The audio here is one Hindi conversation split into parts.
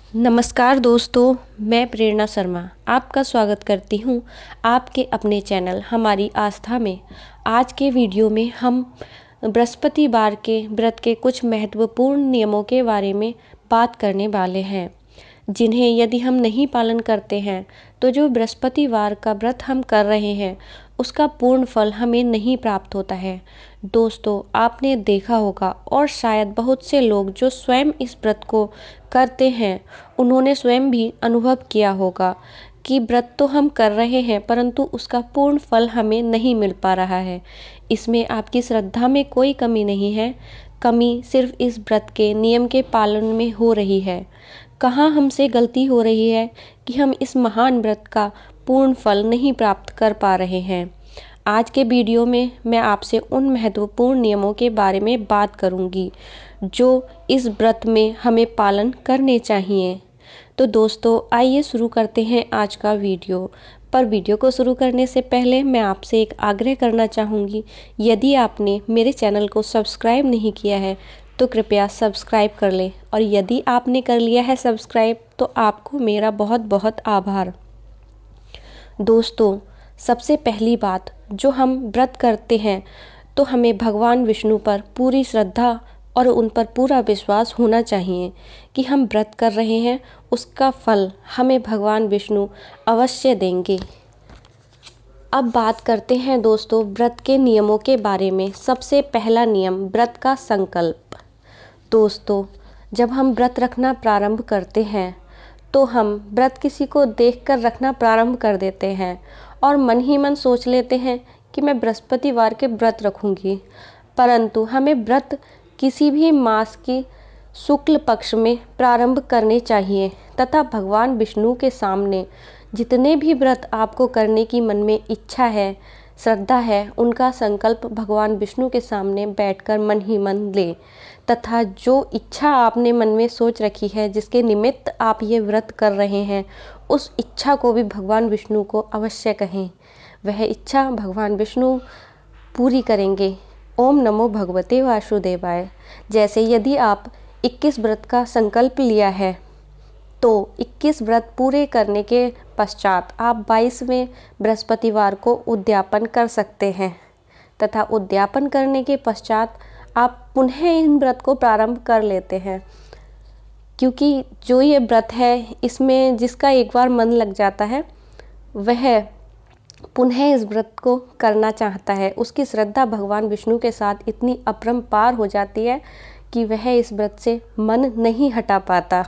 नमस्कार दोस्तों, मैं प्रेरणा शर्मा आपका स्वागत करती हूँ आपके अपने चैनल हमारी आस्था में। आज के वीडियो में हम बृहस्पतिवार के व्रत के कुछ महत्वपूर्ण नियमों के बारे में बात करने वाले हैं, जिन्हें यदि हम नहीं पालन करते हैं तो जो बृहस्पतिवार का व्रत हम कर रहे हैं उसका पूर्ण फल हमें नहीं प्राप्त होता है। दोस्तों, आपने देखा होगा और शायद बहुत से लोग जो स्वयं इस व्रत को करते हैं उन्होंने स्वयं भी अनुभव किया होगा कि व्रत तो हम कर रहे हैं परंतु उसका पूर्ण फल हमें नहीं मिल पा रहा है। इसमें आपकी श्रद्धा में कोई कमी नहीं है, कमी सिर्फ इस व्रत के नियम के पालन में हो रही है। कहाँ हमसे गलती हो रही है कि हम इस महान व्रत का पूर्ण फल नहीं प्राप्त कर पा रहे हैं। आज के वीडियो में मैं आपसे उन महत्वपूर्ण नियमों के बारे में बात करूंगी जो इस व्रत में हमें पालन करने चाहिए। तो दोस्तों, आइए शुरू करते हैं आज का वीडियो। पर वीडियो को शुरू करने से पहले मैं आपसे एक आग्रह करना चाहूँगी, यदि आपने मेरे चैनल को सब्सक्राइब नहीं किया है तो कृपया सब्सक्राइब कर लें, और यदि आपने कर लिया है सब्सक्राइब तो आपको मेरा बहुत बहुत आभार। दोस्तों, सबसे पहली बात, जो हम व्रत करते हैं तो हमें भगवान विष्णु पर पूरी श्रद्धा और उन पर पूरा विश्वास होना चाहिए कि हम व्रत कर रहे हैं, उसका फल हमें भगवान विष्णु अवश्य देंगे। अब बात करते हैं दोस्तों व्रत के नियमों के बारे में। सबसे पहला नियम, व्रत का संकल्प। दोस्तों, जब हम व्रत रखना प्रारंभ करते हैं तो हम व्रत किसी को देखकर रखना प्रारंभ कर देते हैं और मन ही मन सोच लेते हैं कि मैं बृहस्पतिवार के व्रत रखूंगी। परंतु हमें व्रत किसी भी मास की शुक्ल पक्ष में प्रारंभ करने चाहिए तथा भगवान विष्णु के सामने जितने भी व्रत आपको करने की मन में इच्छा है, श्रद्धा है, उनका संकल्प भगवान विष्णु के सामने बैठकर मन ही मन ले तथा जो इच्छा आपने मन में सोच रखी है, जिसके निमित्त आप ये व्रत कर रहे हैं, उस इच्छा को भी भगवान विष्णु को अवश्य कहें। वह इच्छा भगवान विष्णु पूरी करेंगे। ओम नमो भगवते वासुदेवाय। जैसे यदि आप 21 व्रत का संकल्प लिया है तो 21 व्रत पूरे करने के पश्चात आप 22वें बृहस्पतिवार को उद्यापन कर सकते हैं तथा उद्यापन करने के पश्चात आप पुनः इन व्रत को प्रारंभ कर लेते हैं, क्योंकि जो ये व्रत है इसमें जिसका एक बार मन लग जाता है वह पुनः इस व्रत को करना चाहता है। उसकी श्रद्धा भगवान विष्णु के साथ इतनी अपरंपार हो जाती है कि वह इस व्रत से मन नहीं हटा पाता।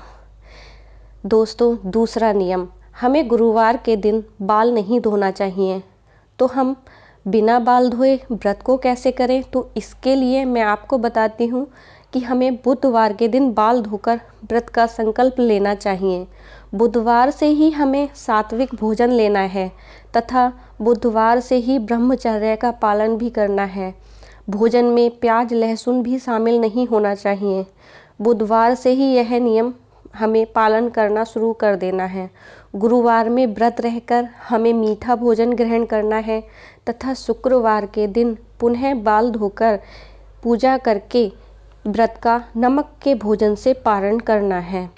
दोस्तों, दूसरा नियम, हमें गुरुवार के दिन बाल नहीं धोना चाहिए। तो हम बिना बाल धोए व्रत को कैसे करें? तो इसके लिए मैं आपको बताती हूँ कि हमें बुधवार के दिन बाल धोकर व्रत का संकल्प लेना चाहिए। बुधवार से ही हमें सात्विक भोजन लेना है तथा बुधवार से ही ब्रह्मचर्य का पालन भी करना है। भोजन में प्याज लहसुन भी शामिल नहीं होना चाहिए। बुधवार से ही यह नियम हमें पालन करना शुरू कर देना है। गुरुवार में व्रत रहकर हमें मीठा भोजन ग्रहण करना है तथा शुक्रवार के दिन पुनः बाल धोकर पूजा करके व्रत का नमक के भोजन से पारण करना है।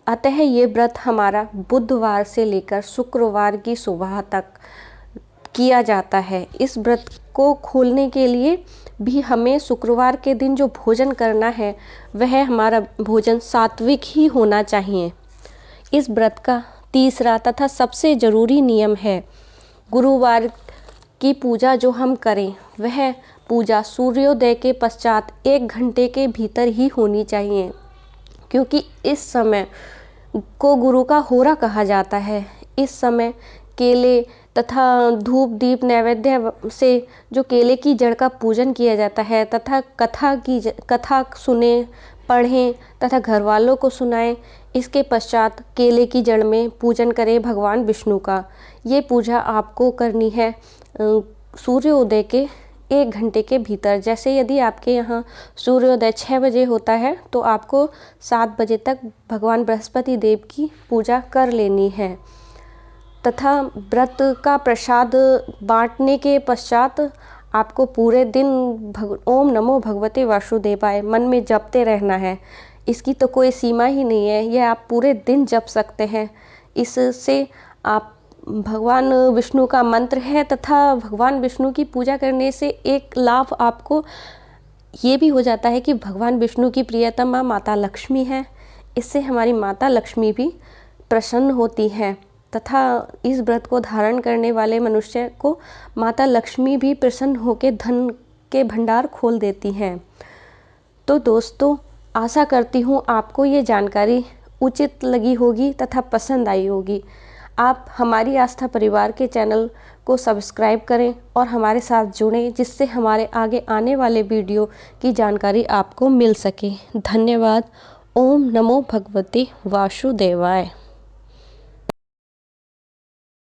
अतः ये व्रत हमारा बुधवार से लेकर शुक्रवार की सुबह तक किया जाता है। इस व्रत को खोलने के लिए भी हमें शुक्रवार के दिन जो भोजन करना है वह हमारा भोजन सात्विक ही होना चाहिए। इस व्रत का तीसरा तथा सबसे ज़रूरी नियम है, गुरुवार की पूजा जो हम करें वह पूजा सूर्योदय के पश्चात 1 घंटे के भीतर ही होनी चाहिए, क्योंकि इस समय को गुरु का होरा कहा जाता है। इस समय केले तथा धूप दीप नैवेद्य से जो केले की जड़ का पूजन किया जाता है तथा कथा सुने, पढ़ें तथा घर वालों को सुनाएं। इसके पश्चात केले की जड़ में पूजन करें भगवान विष्णु का। ये पूजा आपको करनी है सूर्योदय के 1 घंटे के भीतर। जैसे यदि आपके यहाँ सूर्योदय 6 बजे होता है तो आपको 7 बजे तक भगवान बृहस्पति देव की पूजा कर लेनी है तथा व्रत का प्रसाद बांटने के पश्चात आपको पूरे दिन ओम नमो भगवते वासुदेवाय मन में जपते रहना है। इसकी तो कोई सीमा ही नहीं है, यह आप पूरे दिन जप सकते हैं। इससे आप भगवान विष्णु का मंत्र है तथा भगवान विष्णु की पूजा करने से एक लाभ आपको ये भी हो जाता है कि भगवान विष्णु की प्रियतमा माता लक्ष्मी है। इससे हमारी माता लक्ष्मी भी प्रसन्न होती हैं तथा इस व्रत को धारण करने वाले मनुष्य को माता लक्ष्मी भी प्रसन्न होकर धन के भंडार खोल देती हैं। तो दोस्तों, आशा करती हूँ आपको ये जानकारी उचित लगी होगी तथा पसंद आई होगी। आप हमारी आस्था परिवार के चैनल को सब्सक्राइब करें और हमारे साथ जुड़ें, जिससे हमारे आगे आने वाले वीडियो की जानकारी आपको मिल सके। धन्यवाद। ओम नमो भगवते वासुदेवाय।